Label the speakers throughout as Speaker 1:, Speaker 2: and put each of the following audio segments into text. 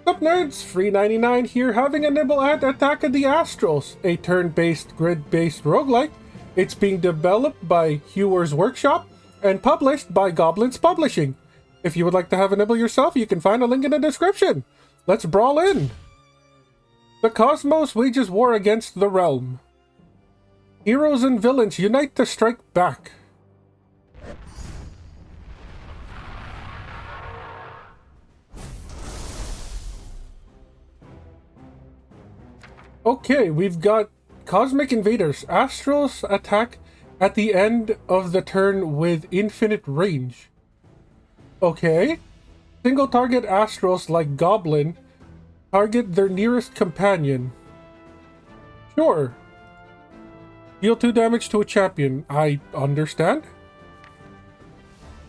Speaker 1: Sup Nerds, free 99 here, having a nibble at Attack of the Astrals, a turn-based, grid-based roguelike. It's being developed by Youre's Workshop and published by Goblins Publishing. If you would like to have a nibble yourself, you can find a link in the description. Let's brawl in. The cosmos wages war against the realm. Heroes and villains unite to strike back. Okay, we've got Cosmic Invaders. Astrals attack at the end of the turn with infinite range. Okay. Single target Astrals like Goblin target their nearest companion. Sure. Deal 2 damage to a champion. I understand.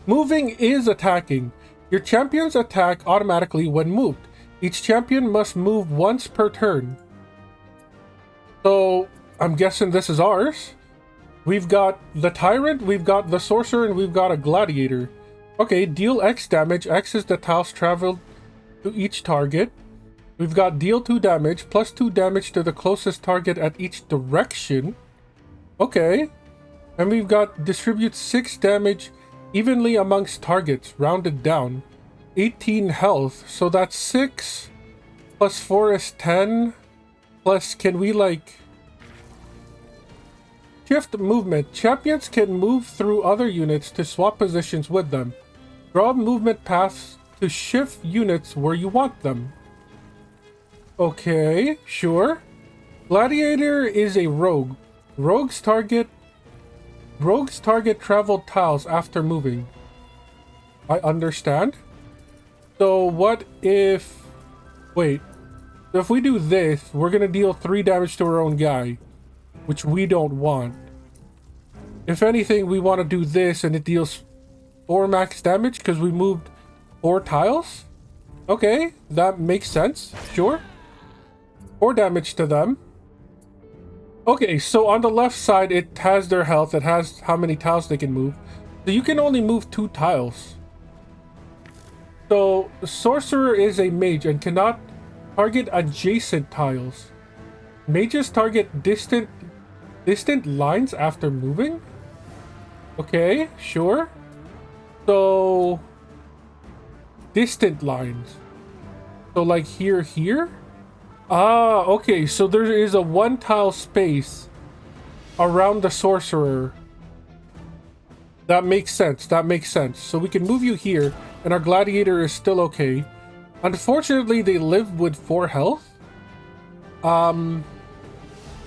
Speaker 1: Moving is attacking. Your champions attack automatically when moved. Each champion must move once per turn. So, I'm guessing this is ours. We've got the Tyrant, we've got the Sorcerer, and we've got a Gladiator. Okay, deal X damage. X is the tiles traveled to each target. We've got deal 2 damage, plus 2 damage to the closest target at each direction. Okay. And we've got distribute 6 damage evenly amongst targets, rounded down. 18 health, so that's 6 plus 4 is 10. Plus, can we, like... Shift movement. Champions can move through other units to swap positions with them. Draw movement paths to shift units where you want them. Okay, sure. Gladiator is a rogue. Rogues target traveled tiles after moving. I understand. So what if... Wait. So if we do this, we're going to deal 3 damage to our own guy, which we don't want. If anything, we want to do this and it deals 4 max damage because we moved 4 tiles. Okay, that makes sense. Sure. 4 damage to them. Okay, so on the left side, it has their health. It has how many tiles they can move. So you can only move 2 tiles. So, the Sorcerer is a mage and cannot target adjacent tiles. Mages target distant lines after moving? Okay, sure. So distant lines. So like here? Ah, okay, so there is a 1 tile space around the Sorcerer. That makes sense. So we can move you here, and our Gladiator is still okay. Unfortunately, they live with 4 health. Tyrant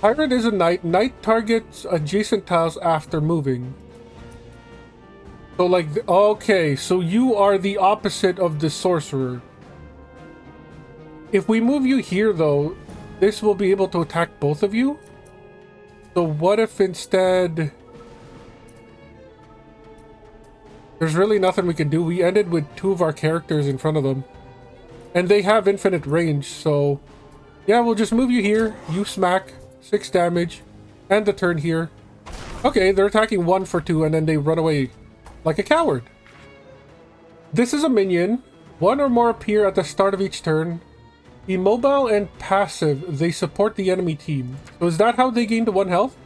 Speaker 1: is a knight. Knight targets adjacent tiles after moving. So like, okay, so you are the opposite of the Sorcerer. If we move you here though, this will be able to attack both of you. So what if instead... There's really nothing we can do. We ended with 2 of our characters in front of them. And they have infinite range, so... Yeah, we'll just move you here. You smack. 6 damage. And the turn here. Okay, they're attacking 1 for 2, and then they run away like a coward. This is a minion. 1 or more appear at the start of each turn. Immobile and passive, they support the enemy team. So is that how they gain to 1 health?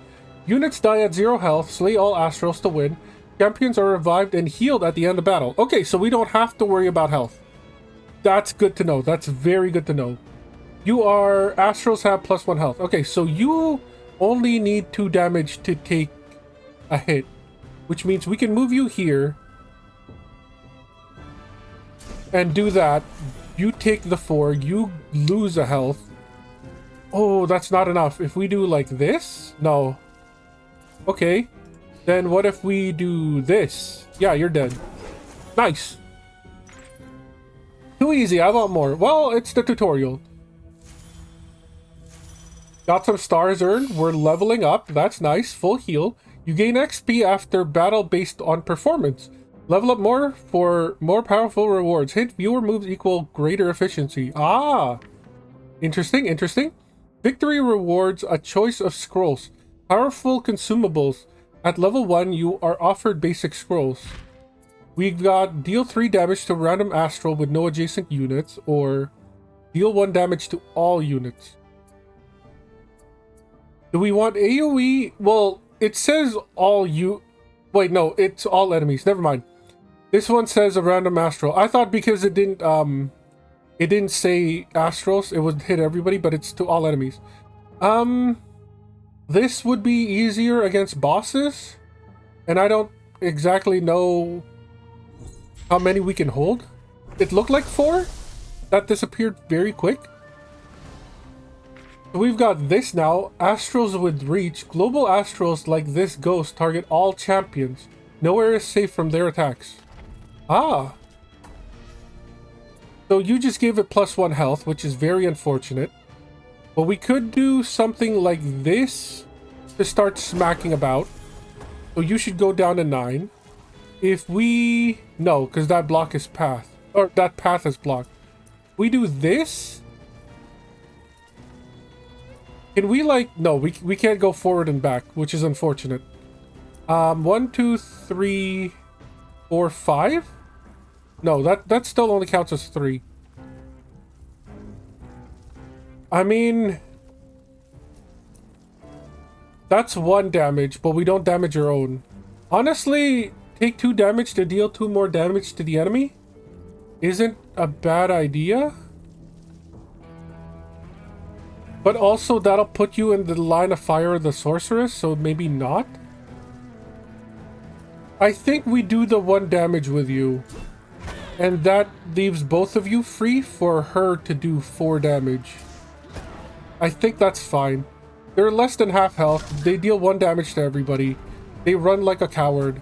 Speaker 1: Units die at 0 health. Slay all Astrals to win. Champions are revived and healed at the end of battle. Okay, so we don't have to worry about health. That's good to know. That's very good to know. You are... Astrals have plus 1 health. Okay, so you only need 2 damage to take a hit. Which means we can move you here. And do that. You take the 4. You lose a health. Oh, that's not enough. If we do like this? No. Okay. Then what if we do this? Yeah, you're dead. Nice. Too easy, I want more. Well, it's the tutorial. Got some stars earned. We're leveling up. That's nice. Full heal. You gain XP after battle based on performance. Level up more for more powerful rewards. Hint, viewer moves equal greater efficiency. Ah! Interesting, interesting. Victory rewards a choice of scrolls. Powerful consumables. At level 1, you are offered basic scrolls. We've got deal 3 damage to random astral with no adjacent units, or Deal 1 damage to all units. Do we want AoE? Well, it says all Wait, no, it's all enemies. Never mind. This one says a random astral. I thought because it didn't say astrals, it would hit everybody, but it's to all enemies. This would be easier against bosses, and I don't exactly know how many we can hold. It looked like 4. That disappeared very quick. So we've got this now. Astrals with reach. Global astrals like this ghost target all champions. Nowhere is safe from their attacks. Ah. So you just gave it +1 health, which is very unfortunate. But we could do something like this to start smacking about. So you should go down to 9. If we... No, because that block is path. Or that path is blocked. We do this... Can we like... No, we can't go forward and back, which is unfortunate. 1, 2, 3, 4, 5? No, that still only counts as 3. I mean... That's 1 damage, but we don't damage our own. Honestly, take 2 damage to deal 2 more damage to the enemy isn't a bad idea. But also, that'll put you in the line of fire of the sorceress, so maybe not. I think we do the 1 damage with you. And that leaves both of you free for her to do 4 damage. I think that's fine. They're less than half health. They deal 1 damage to everybody. They run like a coward.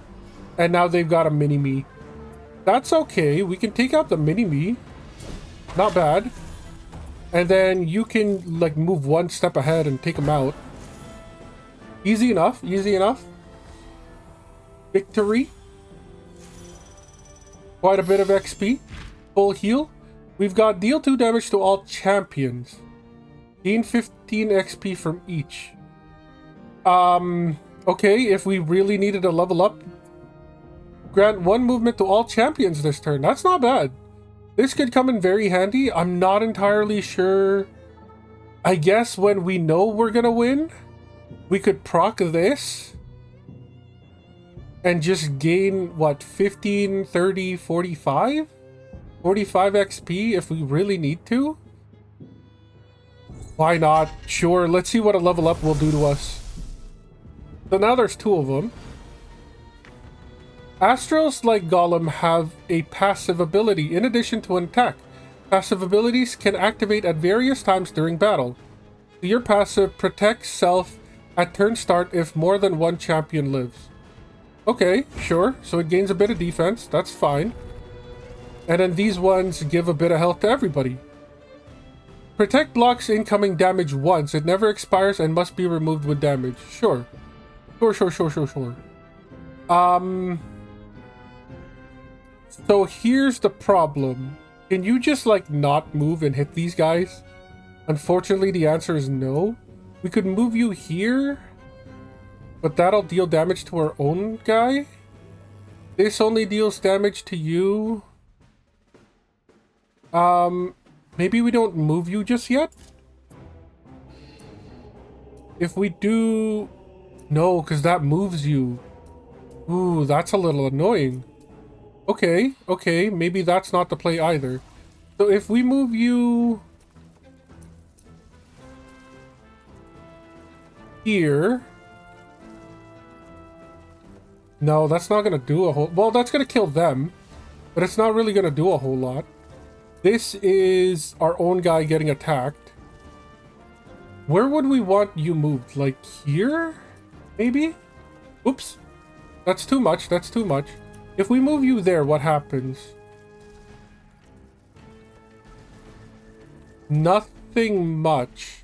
Speaker 1: And now they've got a mini-me. That's okay. We can take out the mini-me. Not bad. And then you can, like, move 1 step ahead and take them out. Easy enough. Easy enough. Victory. Quite a bit of XP. Full heal. We've got deal 2 damage to all champions. Gain 15 XP from each. Okay, if we really needed to level up, grant 1 movement to all champions this turn. That's not bad. This could come in very handy. I'm not entirely sure. I guess when we know we're gonna win, we could proc this and just gain, what, 15, 30, 45? 45 XP if we really need to? Why not? Sure, let's see what a level up will do to us. So now there's 2 of them. Astrals, like Golem, have a passive ability in addition to an attack. Passive abilities can activate at various times during battle. Your passive protects self at turn start if more than 1 champion lives. Okay, sure. So it gains a bit of defense. That's fine. And then these ones give a bit of health to everybody. Protect blocks incoming damage once. It never expires and must be removed with damage. Sure. Sure. So here's the problem. Can you just, like, not move and hit these guys? Unfortunately, the answer is no. We could move you here, but that'll deal damage to our own guy. This only deals damage to you. Maybe we don't move you just yet? If we do... No, because that moves you. Ooh, that's a little annoying. Okay, maybe that's not the play either. So if we move you here... No, that's not going to do a whole... Well, that's going to kill them, but it's not really going to do a whole lot. This is our own guy getting attacked. Where would we want you moved? Like here? Maybe? Oops. That's too much. If we move you there, what happens? Nothing much,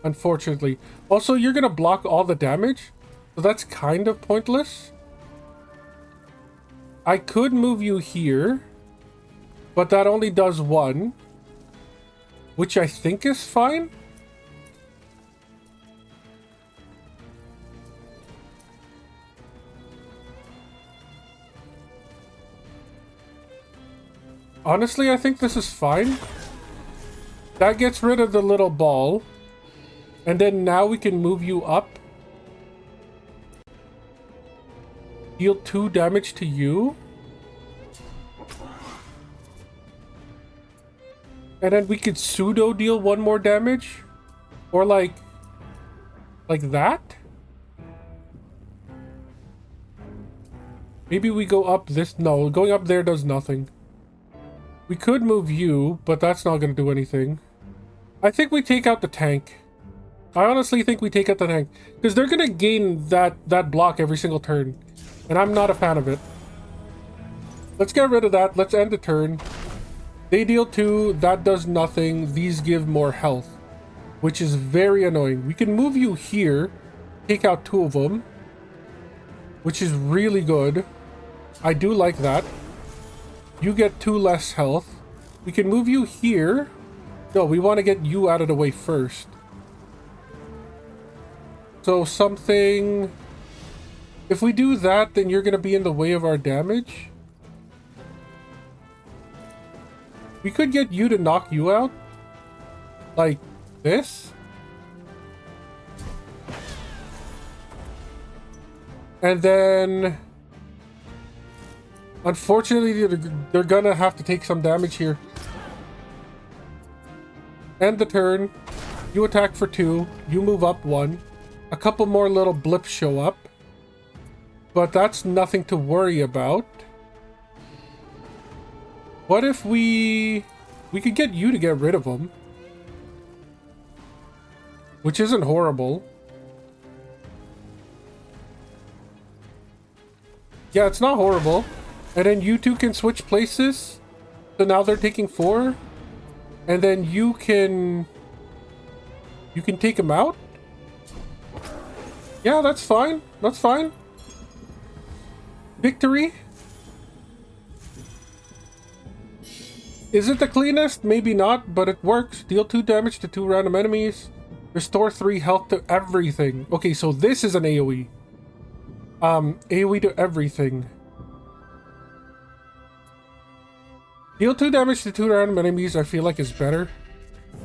Speaker 1: unfortunately. Also, you're gonna block all the damage, so that's kind of pointless. I could move you here, but that only does 1, which I think is fine. Honestly, I think this is fine. That gets rid of the little ball. And then now we can move you up. Deal 2 damage to you. And then we could pseudo deal 1 more damage. Or like that? Maybe we go up this. No, going up there does nothing. We could move you, but that's not going to do anything. I think we take out the tank. I honestly think we take out the tank. Because they're going to gain that block every single turn. And I'm not a fan of it. Let's get rid of that. Let's end the turn. They deal 2. That does nothing. These give more health. Which is very annoying. We can move you here. Take out 2 of them. Which is really good. I do like that. You get 2 less health. We can move you here. No, we want to get you out of the way first. So something... If we do that, then you're going to be in the way of our damage. We could get you to knock you out. Like this. And then... Unfortunately, they're going to have to take some damage here. End the turn. You attack for 2. You move up 1. A couple more little blips show up. But that's nothing to worry about. What if we could get you to get rid of them? Which isn't horrible. Yeah, it's not horrible. And then you 2 can switch places. So now they're taking 4. And then you can take them out? Yeah, that's fine. That's fine. Victory. Is it the cleanest? Maybe not, but it works. Deal 2 damage to 2 random enemies. Restore 3 health to everything. Okay, so this is an AoE. AoE to everything. Deal 2 damage to 2 random enemies, I feel like is better.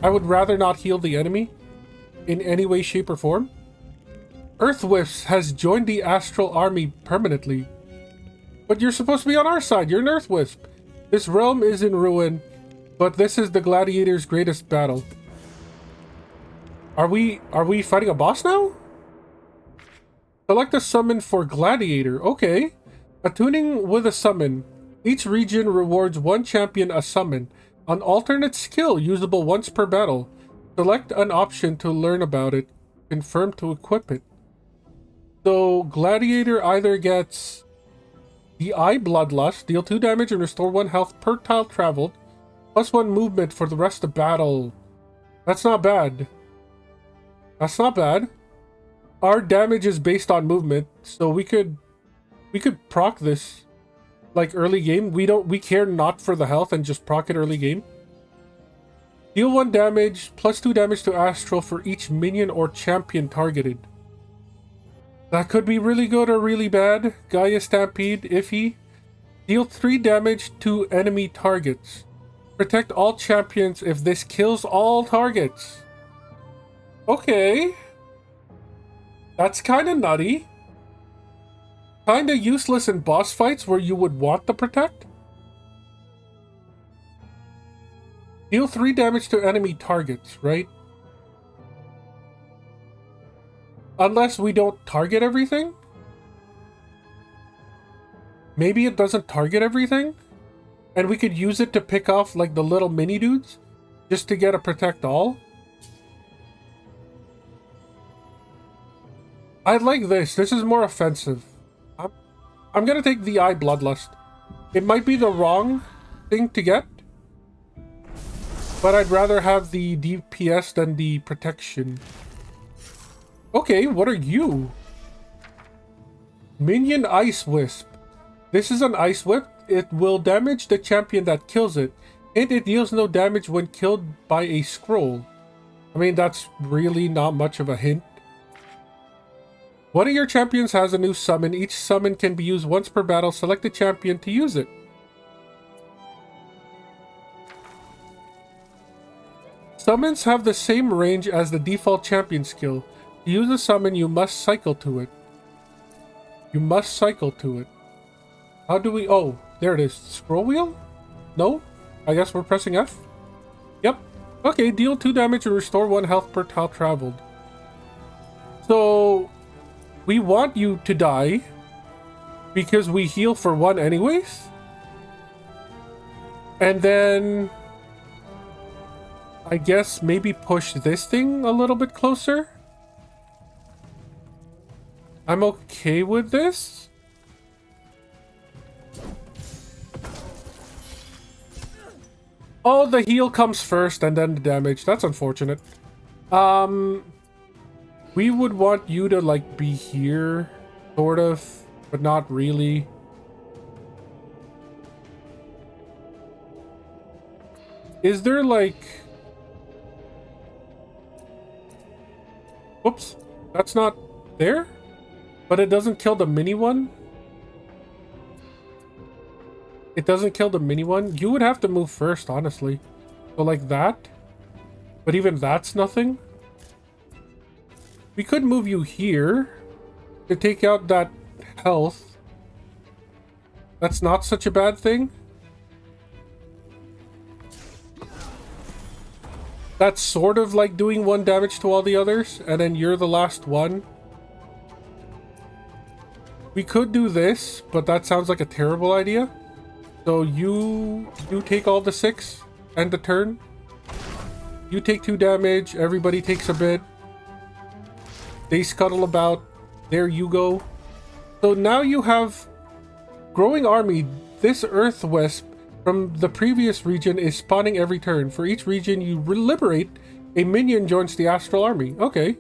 Speaker 1: I would rather not heal the enemy in any way, shape, or form. Earthwisps has joined the Astral army permanently. But you're supposed to be on our side. You're an Earthwisp. This realm is in ruin, but this is the gladiator's greatest battle. Are we fighting a boss now? Select a summon for gladiator. Okay. Attuning with a summon. Each region rewards 1 champion a summon. An alternate skill usable once per battle. Select an option to learn about it. Confirm to equip it. So gladiator either gets the Eye Bloodlust, deal 2 damage and restore 1 health per tile traveled, plus 1 movement for the rest of battle. That's not bad. That's not bad. Our damage is based on movement, so we could proc this like early game. We care not for the health and just proc it early game. Deal 1 damage, plus 2 damage to Astral for each minion or champion targeted. That could be really good or really bad. Gaia Stampede, iffy. Deal 3 damage to enemy targets. Protect all champions if this kills all targets. Okay. That's kind of nutty. Kind of useless in boss fights where you would want to protect. Deal 3 damage to enemy targets, right? Unless we don't target everything? Maybe it doesn't target everything? And we could use it to pick off like the little mini dudes? Just to get a protect all? I like this. This is more offensive. I'm gonna take the Eye Bloodlust. It might be the wrong thing to get. But I'd rather have the DPS than the protection. Okay, what are you? Minion Ice Wisp. This is an Ice Whip. It will damage the champion that kills it. And it deals no damage when killed by a scroll. I mean, that's really not much of a hint. One of your champions has a new summon. Each summon can be used once per battle. Select a champion to use it. Summons have the same range as the default champion skill. To use a summon, you must cycle to it. You must cycle to it. How do we... Oh, there it is. Scroll wheel? No? I guess we're pressing F? Yep. Okay, deal 2 damage and restore 1 health per tile traveled. So, we want you to die because we heal for 1 anyways. And then I guess maybe push this thing a little bit closer. I'm okay with this. Oh, the heal comes first and then the damage. That's unfortunate. We would want you to like be here, sort of, but not really. Is there like... Whoops, that's not there? But it doesn't kill the mini one? It doesn't kill the mini one? You would have to move first, honestly. So like that? But even that's nothing? We could move you here to take out that health. That's not such a bad thing. That's sort of like doing 1 damage to all the others, and then you're the last one. We could do this, but that sounds like a terrible idea. So you take all the 6 and the turn. You take 2 damage, everybody takes a bit. They scuttle about. There you go. So now you have growing army. This earth wisp from the previous region is spawning every turn. For each region you liberate, a minion joins the astral army. Okay.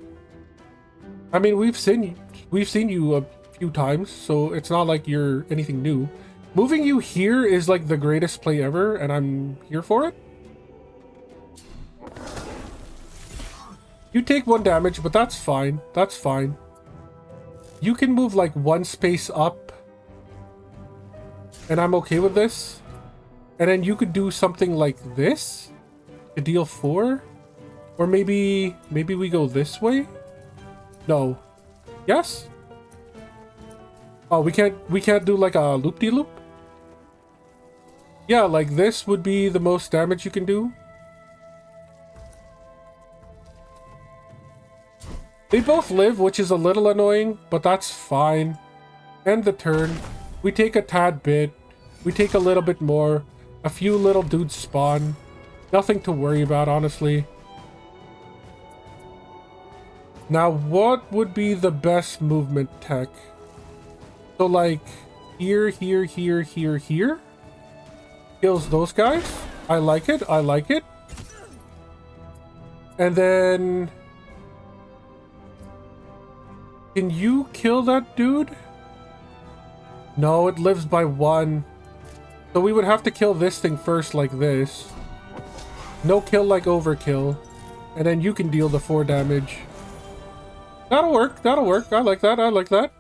Speaker 1: I mean, we've seen you a few times, so it's not like you're anything new. Moving you here is like the greatest play ever, and I'm here for it. You take 1 damage, but that's fine. That's fine. You can move like 1 space up, and I'm okay with this. And then you could do something like this to deal 4, or maybe we go this way. No. Yes. Oh, we can't do like a loop-de-loop. Yeah, like this would be the most damage you can do. They both live, which is a little annoying, but that's fine. End the turn. We take a tad bit. We take a little bit more. A few little dudes spawn. Nothing to worry about, honestly. Now, what would be the best movement tech? So, like, here, here, here, here, here. Kills those guys. I like it. I like it. And then... Can you kill that dude? No, it lives by 1. So we would have to kill this thing first like this. No kill like overkill. And then you can deal the 4 damage. That'll work. That'll work. I like that. I like that.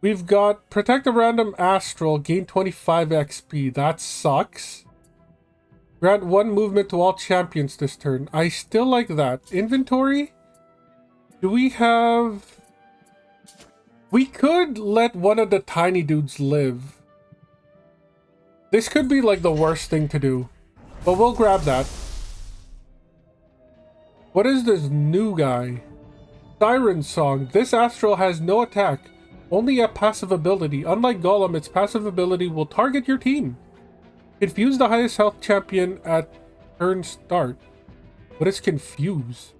Speaker 1: We've got protect a random astral, gain 25 XP. That sucks. Grant 1 movement to all champions this turn. I still like that. Inventory? Do we have... We could let one of the tiny dudes live. This could be like the worst thing to do. But we'll grab that. What is this new guy? Siren Song. This astral has no attack. Only a passive ability. Unlike Golem, its passive ability will target your team. Confuse the highest health champion at turn start. What is confuse?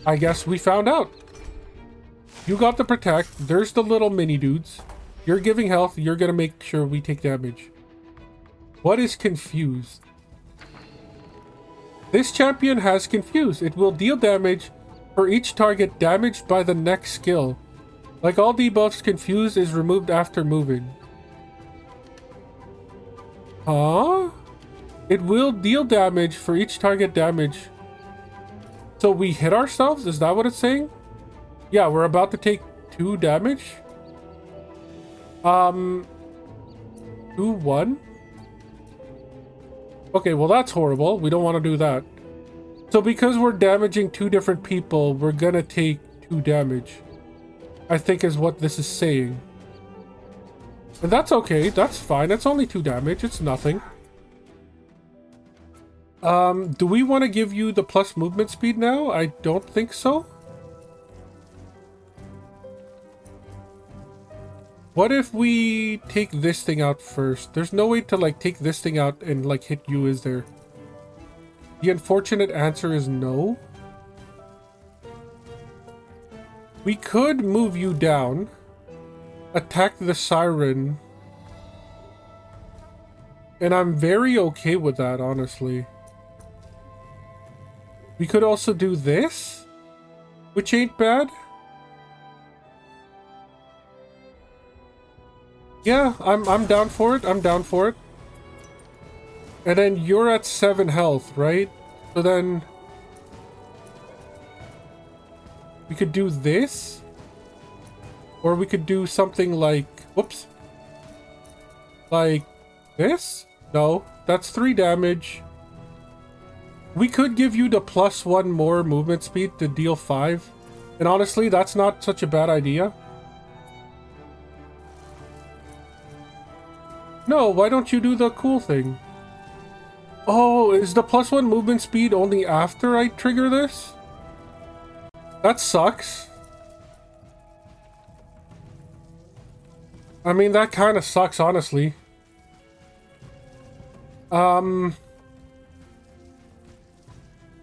Speaker 1: I guess we found out. You got the protect. There's the little mini dudes. You're giving health. You're gonna make sure we take damage. What is confused? This champion has confused. It will deal damage for each target damaged by the next skill. Like all debuffs, confuse is removed after moving. Huh? It will deal damage for each target damage. So we hit ourselves? Is that what it's saying? Yeah, we're about to take 2 damage. 2, 1. Okay, well that's horrible. We don't want to do that. So because we're damaging 2 different people, we're gonna take 2 damage. I think is what this is saying. And that's okay. That's fine. It's only 2 damage. It's nothing. Do we want to give you the plus movement speed now? I don't think so. What if we take this thing out first? There's no way to like take this thing out and like hit you, is there? The unfortunate answer is no. We could move you down, attack the siren, and I'm very okay with that, honestly. We could also do this, which ain't bad. Yeah, I'm down for it. I'm down for it. And then you're at 7 health, right? So then we could do this, or we could do something like, whoops, like this. No, that's 3 damage. We could give you the +1 more movement speed to deal 5. And honestly, that's not such a bad idea. No, why don't you do the cool thing? Oh, is the +1 movement speed only after I trigger this? That sucks. I mean, that kind of sucks, honestly.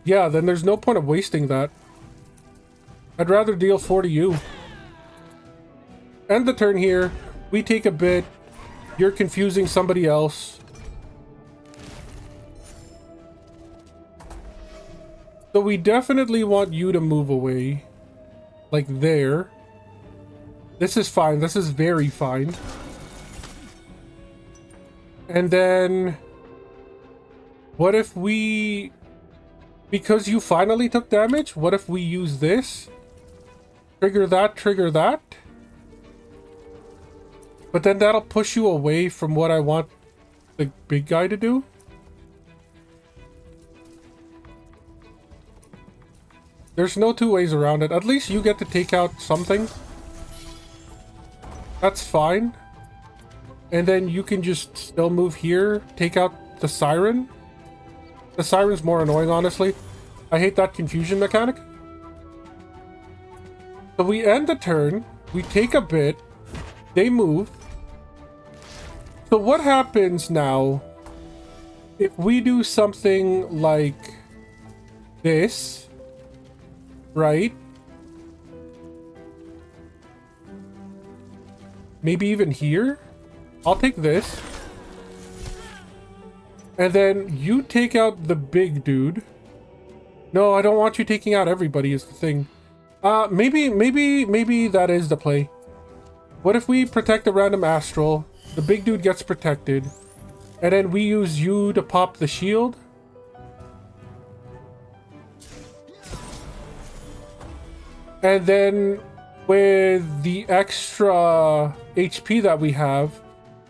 Speaker 1: Yeah, then there's no point of wasting that. I'd rather deal 4 to you. End the turn here. We take a bit. You're confusing somebody else. So we definitely want you to move away. Like there. This is fine. This is very fine. And then... what if we... because you finally took damage, what if we use this? Trigger that, trigger that. But then that'll push you away from what I want the big guy to do. There's no 2 ways around it. At least you get to take out something. That's fine. And then you can just still move here, take out the siren. The siren's more annoying, honestly. I hate that confusion mechanic. So we end the turn. We take a bit. They move. So what happens now if we do something like this, right? Maybe even here? I'll take this. And then you take out the big dude. No, I don't want you taking out everybody is the thing. Maybe that is the play. What if we protect the random astral? The big dude gets protected. And then we use you to pop the shield. And then with the extra HP that we have,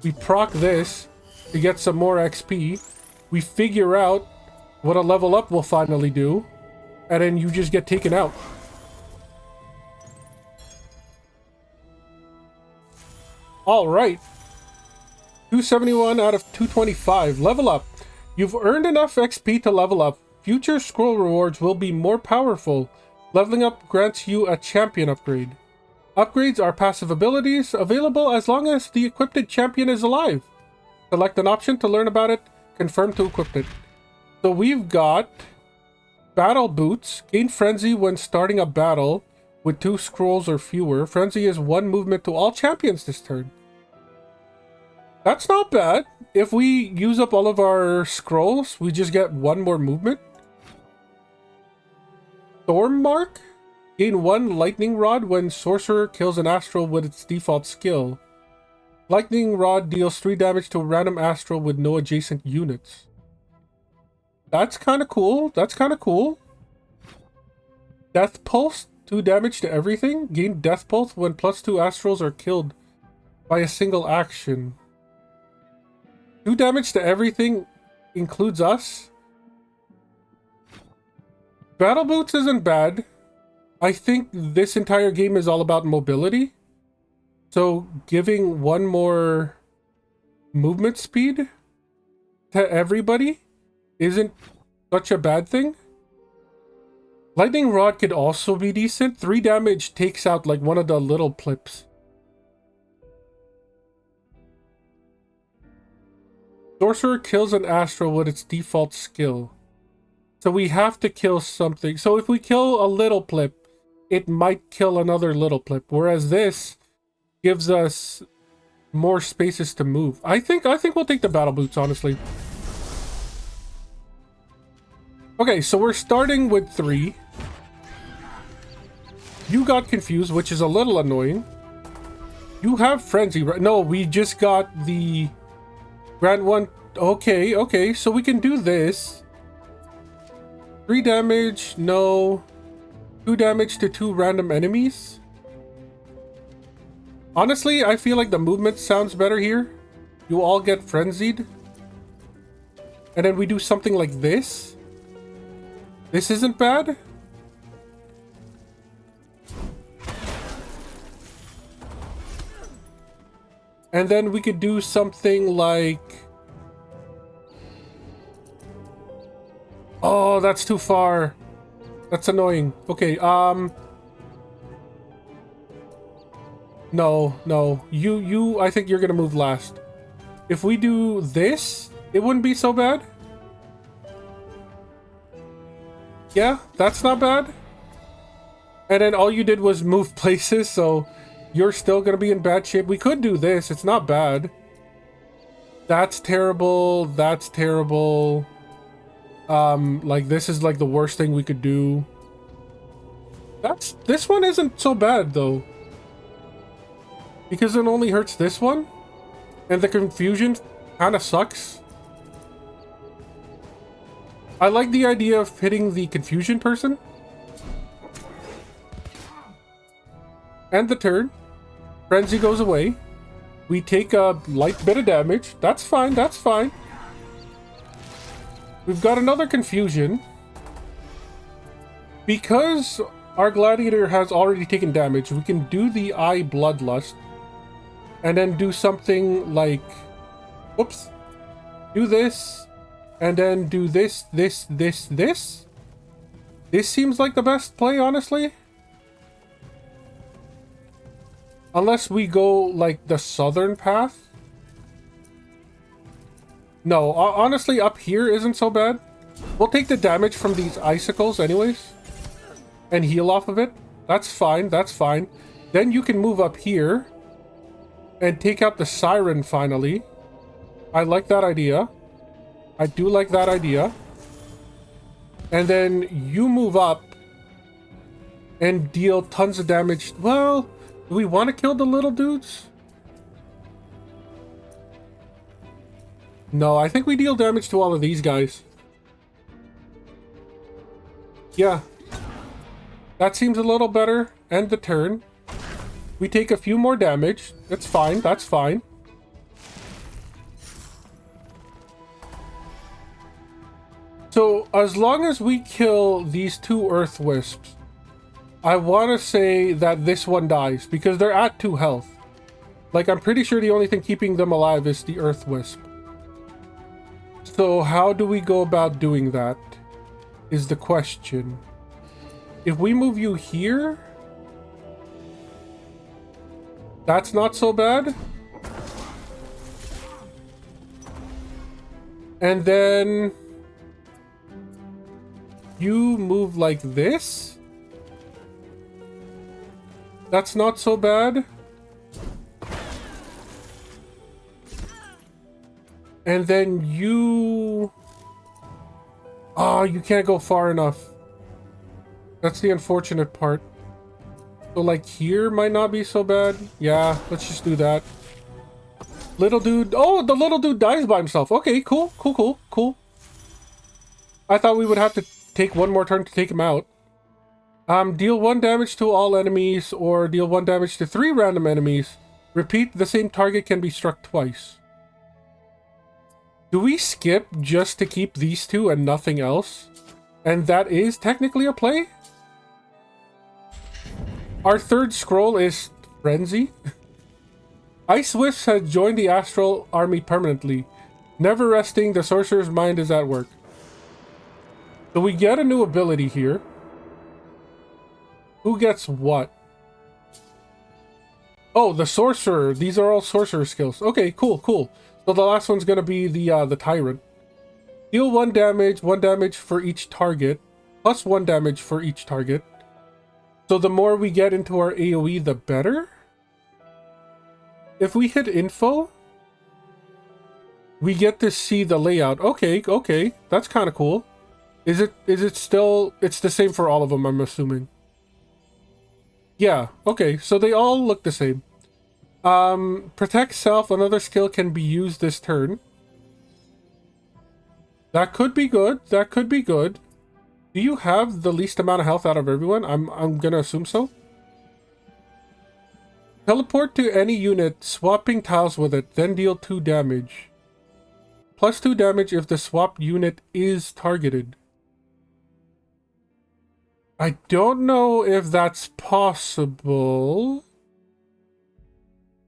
Speaker 1: we proc this to get some more XP. We figure out what a level up will finally do. And then you just get taken out. Alright. 271 out of 225. Level up. You've earned enough XP to level up. Future scroll rewards will be more powerful. Leveling up grants you a champion upgrade. Upgrades are passive abilities, available as long as the equipped champion is alive. Select an option to learn about it. Confirm to equip it. So we've got Battle Boots. Gain Frenzy when starting a battle with 2 scrolls or fewer. Frenzy is 1 movement to all champions this turn. That's not bad. If we use up all of our scrolls, we just get 1 more movement. Storm Mark? Gain 1 Lightning Rod when Sorcerer kills an Astral with its default skill. Lightning Rod deals 3 damage to a random Astral with no adjacent units. That's kind of cool. That's kind of cool. Death Pulse? 2 damage to everything. Gain Death Pulse when +2 Astrals are killed by a single action. 2 damage to everything includes us. Battle Boots isn't bad. I think this entire game is all about mobility. So giving 1 more movement speed to everybody isn't such a bad thing. Lightning Rod could also be decent. 3 damage takes out like one of the little plips. Sorcerer kills an Astral with its default skill. So we have to kill something. So if we kill a little plip, it might kill another little plip. Whereas this gives us more spaces to move. I think we'll take the Battle Boots, honestly. Okay, so we're starting with 3. You got confused, which is a little annoying. You have Frenzy, right? No, we just got the Grant 1. Okay, okay, so we can do this. 3 damage, no. 2 damage to 2 random enemies. Honestly, I feel like the movement sounds better here. You all get frenzied. And then we do something like this. This isn't bad. And then we could do something like... Oh, that's too far. That's annoying. Okay, No, no. You, I think you're gonna move last. If we do this, it wouldn't be so bad. Yeah, that's not bad. And then all you did was move places, so you're still gonna be in bad shape. We could do this. It's not bad. That's terrible. That's terrible. Like, this is like the worst thing we could do. This one isn't so bad, though. Because it only hurts this one. And the confusion kind of sucks. I like the idea of hitting the confusion person. And the turn. Frenzy goes away. We take a light bit of damage. That's fine, that's fine. We've got another confusion. Because our gladiator has already taken damage, we can do the Eye Bloodlust. And then do something like... Whoops. Do this. And then do this, this, this, this. This seems like the best play, honestly. Unless we go, like, the southern path. No, honestly, up here isn't so bad. We'll take the damage from these icicles anyways. And heal off of it. That's fine, that's fine. Then you can move up here. And take out the siren finally. I like that idea. I do like that idea. And then you move up. And deal tons of damage. Well, do we want to kill the little dudes? No, I think we deal damage to all of these guys. Yeah. That seems a little better. End the turn. We take a few more damage. That's fine, that's fine. So, as long as we kill these 2 Earth Wisps, I want to say that this one dies, because they're at 2 health. Like, I'm pretty sure the only thing keeping them alive is the Earth Wisp. So, how do we go about doing that? Is the question. If we move you here... That's not so bad. And then... You move like this. That's not so bad. And then you... Oh, you can't go far enough. That's the unfortunate part. So, like, here might not be so bad. Yeah, let's just do that. Little dude. Oh, the little dude dies by himself. Okay, cool, cool, cool, cool. I thought we would have to take 1 more turn to take him out. Deal 1 damage to all enemies, or deal 1 damage to 3 random enemies. Repeat, the same target can be struck twice. Do we skip just to keep these two and nothing else? And that is technically a play? Our third scroll is Frenzy. Ice Wisps has joined the Astral army permanently. Never resting, the sorcerer's mind is at work. So we get a new ability here. Who gets what? Oh, the sorcerer. These are all sorcerer skills. Okay, cool, cool. So the last one's gonna be the tyrant. Deal 1 damage for each target, plus 1 damage for each target. So the more we get into our AoE, the better. If we hit info, we get to see the layout. Okay, okay, that's kind of cool. Is it still? It's the same for all of them, I'm assuming. Yeah. Okay, so they all look the same. Protect self. Another skill can be used this turn. That could be good. That could be good. Do you have the least amount of health out of everyone? I'm gonna assume so. Teleport to any unit, swapping tiles with it, then deal 2 damage. Plus 2 damage if the swapped unit is targeted. I don't know if that's possible.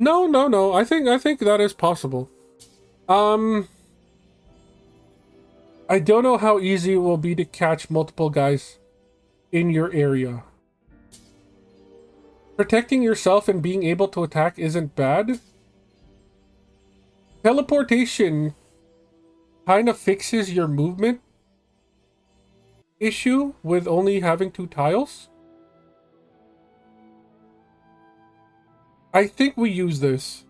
Speaker 1: No. I think that is possible. I don't know how easy it will be to catch multiple guys in your area. Protecting yourself and being able to attack isn't bad. Teleportation kind of fixes your movement issue with only having 2 tiles. I think we use this.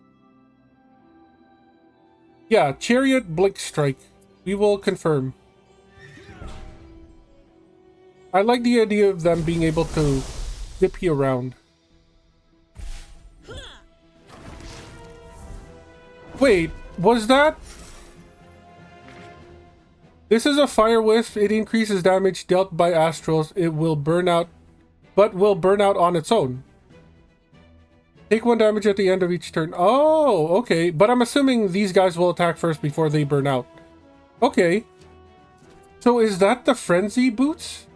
Speaker 1: Yeah, Chariot, Blink Strike. We will confirm. I like the idea of them being able to zip you around. Wait, was that? This is a Fire Wisp. It increases damage dealt by Astrals. It will burn out, but will burn out on its own. Take 1 damage at the end of each turn. Oh, okay. But I'm assuming these guys will attack first before they burn out. Okay. So is that the Frenzy boots?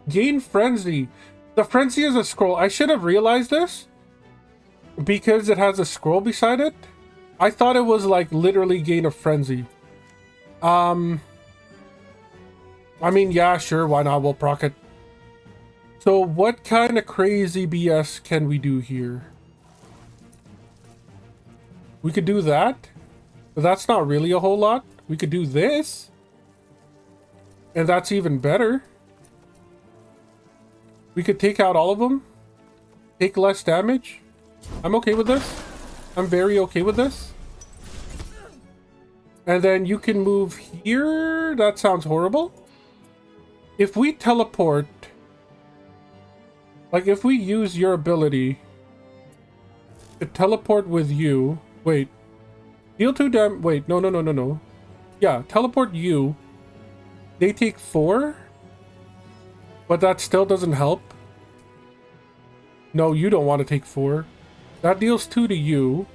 Speaker 1: Gain Frenzy. The Frenzy is a scroll. I should have realized this because it has a scroll beside it. I thought it was like literally gain a Frenzy. I mean, yeah, sure, why not? We'll proc it. So what kind of crazy BS can we do here? We could do that, but that's not really a whole lot. We could do this, and that's even better. We could take out all of them, take less damage. I'm okay with this. I'm very okay with this. And then you can move here. That sounds horrible. If we teleport, like if we use your ability to teleport with you, wait, deal 2 damage, wait, no. Yeah, teleport you, they take 4, but that still doesn't help. No, you don't want to take 4. That deals 2 to you.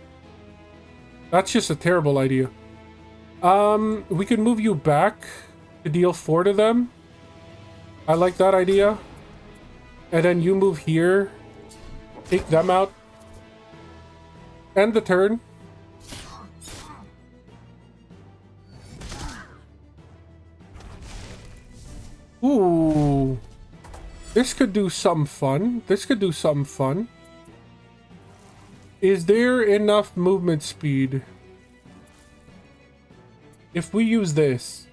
Speaker 1: That's just a terrible idea. We can move you back to deal 4 to them. I like that idea. And then you move here. Take them out. End the turn. Ooh. This could do something fun. This could do something fun. Is there enough movement speed? If we use this,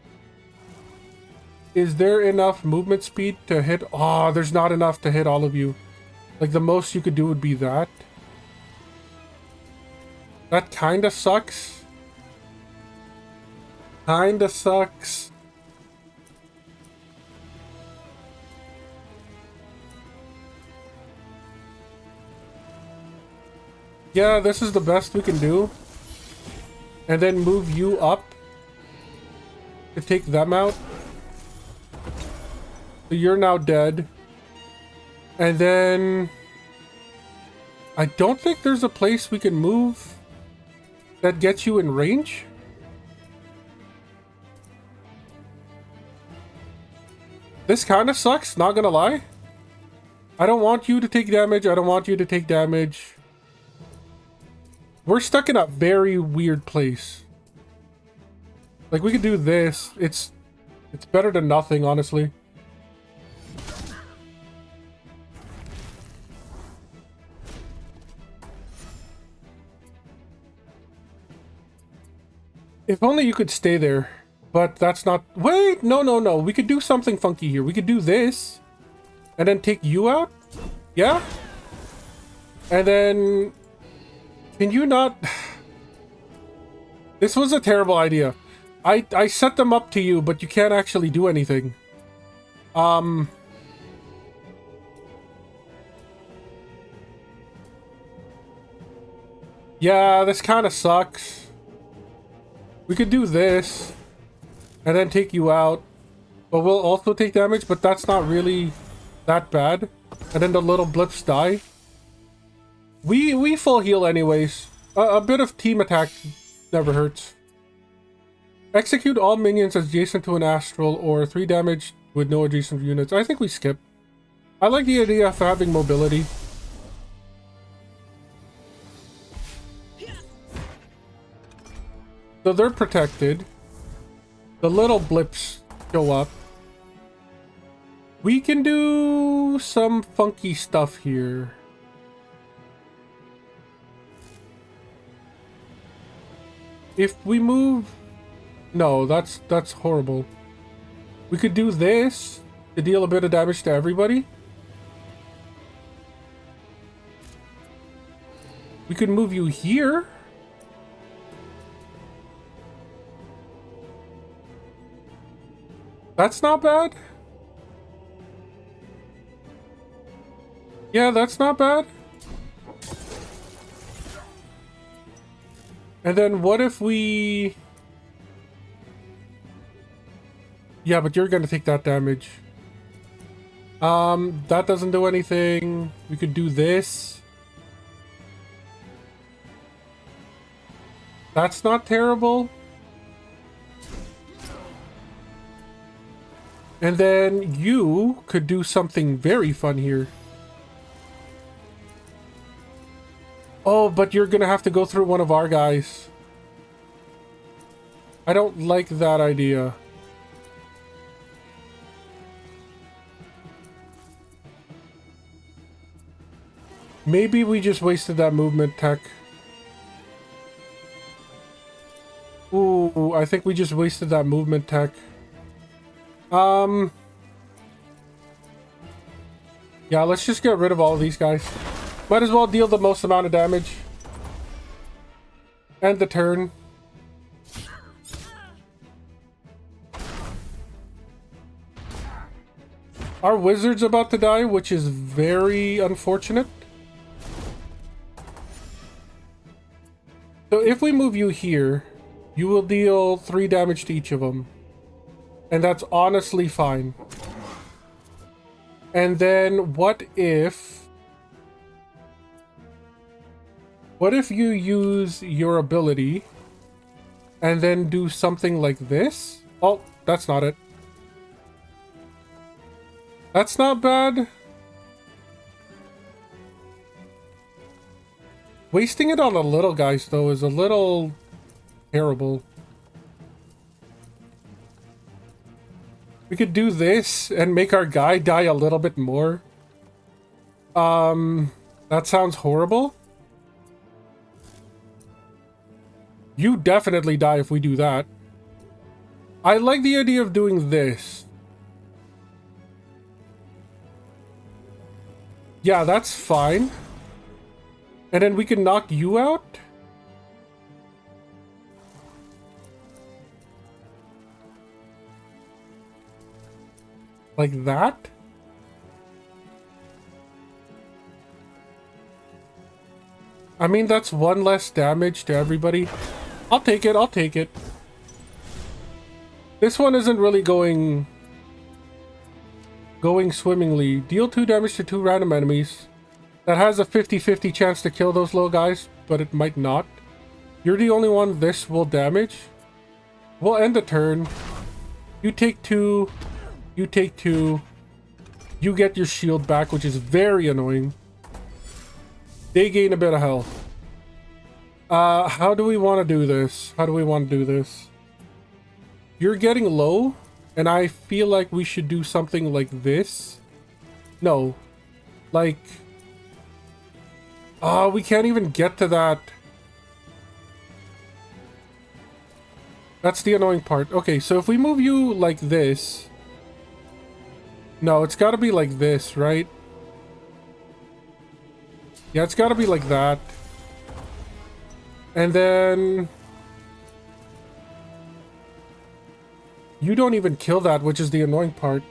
Speaker 1: is there enough movement speed to hit? Oh, there's not enough to hit all of you. Like the most you could do would be that. That kind of sucks. Kinda sucks. Yeah, this is the best we can do. And then move you up to take them out. So you're now dead. And then I don't think there's a place we can move that gets you in range. This kind of sucks, not gonna lie. I don't want you to take damage. I don't want you to take damage. We're stuck in a very weird place. Like, we could do this. It's better than nothing, honestly. If only you could stay there. But that's not... Wait! No, no, no. We could do something funky here. We could do this. And then take you out? Yeah? And then... Can you not... This was a terrible idea. I set them up to you, but you can't actually do anything. Yeah, this kind of sucks. We could do this. And then take you out. But we'll also take damage, but that's not really that bad. And then the little blips die. We full heal anyways. A bit of team attack never hurts. Execute all minions adjacent to an astral or 3 damage with no adjacent units. I think we skip. I like the idea of having mobility. So they're protected. The little blips show up. We can do some funky stuff here. If we move... No, that's horrible. We could do this to deal a bit of damage to everybody. We could move you here. That's not bad. Yeah, that's not bad. And then what if we... Yeah, but you're gonna take that damage. That doesn't do anything. We could do this. That's not terrible. And then you could do something very fun here. Oh, but you're gonna have to go through one of our guys. I don't like that idea. Maybe we just wasted that movement tech. Ooh, I think we just wasted that movement tech. Yeah, let's just get rid of all of these guys. Might as well deal the most amount of damage. End the turn. Our wizard's about to die, which is very unfortunate. So if we move you here, you will deal 3 damage to each of them. And that's honestly fine. And then what if... What if you use your ability and then do something like this? Oh, that's not it. That's not bad. Wasting it on the little guys, though, is a little terrible. We could do this and make our guy die a little bit more. That sounds horrible. You definitely die if we do that. I like the idea of doing this. Yeah, that's fine. And then we can knock you out? Like that? I mean, that's 1 less damage to everybody. I'll take it, I'll take it. This one isn't really going swimmingly. Deal 2 damage to 2 random enemies. That has a 50-50 chance to kill those little guys, but it might not. You're the only one this will damage. We'll end the turn. You take 2. You take 2. You get your shield back, which is very annoying. They gain a bit of health. How do we want to do this? How do we want to do this? You're getting low, and I feel like we should do something like this. No. Like... we can't even get to that. That's the annoying part. Okay, so if we move you like this... No, it's got to be like this, right? Yeah, it's got to be like that. And then... You don't even kill that, which is the annoying part.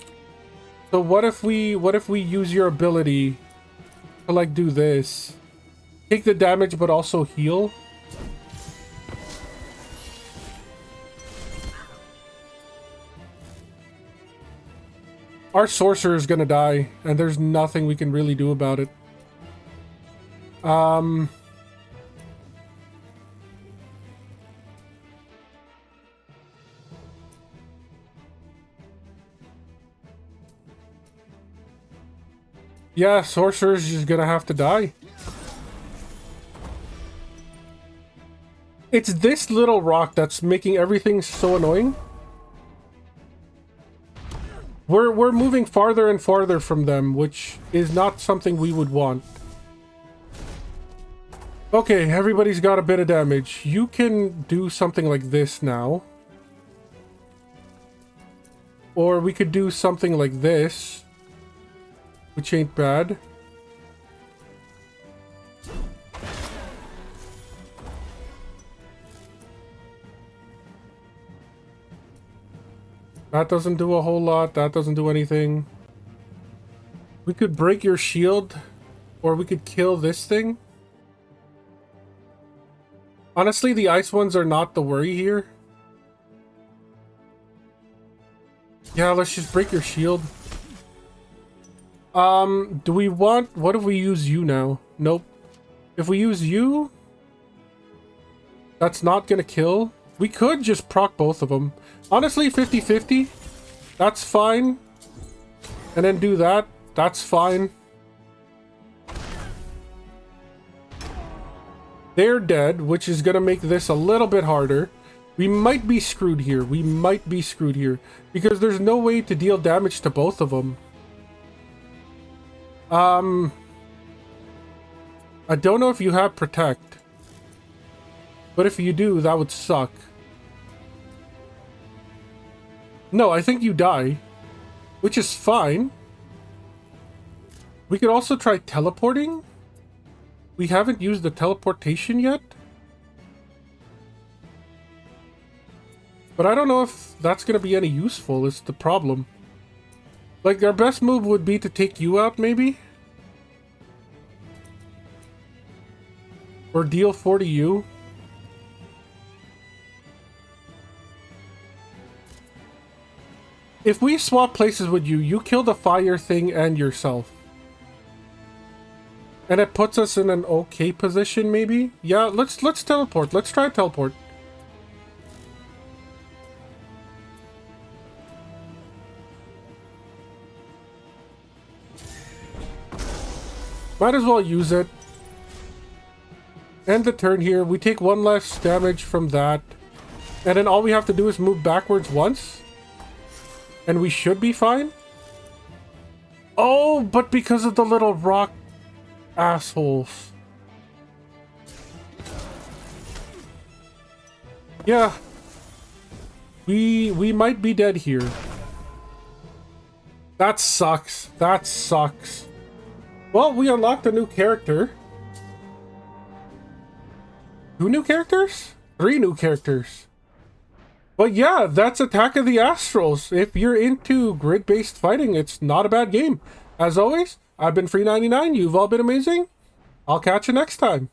Speaker 1: So what if we use your ability to, like, do this? Take the damage, but also heal? Our sorcerer is gonna die, and there's nothing we can really do about it. Yeah, sorcerer's just gonna have to die. It's this little rock that's making everything so annoying. We're moving farther and farther from them, which is not something we would want. Okay, everybody's got a bit of damage. You can do something like this now. Or we could do something like this, which ain't bad. That doesn't do a whole lot. That doesn't do anything. We could break your shield, or we could kill this thing. Honestly, the ice ones are not the worry here. Yeah, let's just break your shield. Do we want... What if we use you now? Nope. If we use you... That's not gonna kill. We could just proc both of them. Honestly, 50-50. That's fine. And then do that. That's fine. They're dead, which is gonna make this a little bit harder. We might be screwed here. We might be screwed here. Because there's no way to deal damage to both of them. I don't know if you have Protect. But if you do, that would suck. No, I think you die. Which is fine. We could also try teleporting. We haven't used the teleportation yet. But I don't know if that's going to be any useful, is the problem. Like, our best move would be to take you out, maybe? Or deal 4 to you. If we swap places with you, you kill the fire thing and yourself. And it puts us in an okay position, maybe? Yeah, let's teleport. Let's try teleport. Might as well use it. End the turn here. We take 1 less damage from that. And then all we have to do is move backwards once. And we should be fine. Oh, but because of the little rock assholes. Yeah. We might be dead here. That sucks. That sucks. Well, we unlocked a new character. 2 new characters? 3 new characters. But yeah, that's Attack of the Astrals. If you're into grid-based fighting, it's not a bad game. As always, I've been Free99. You've all been amazing. I'll catch you next time.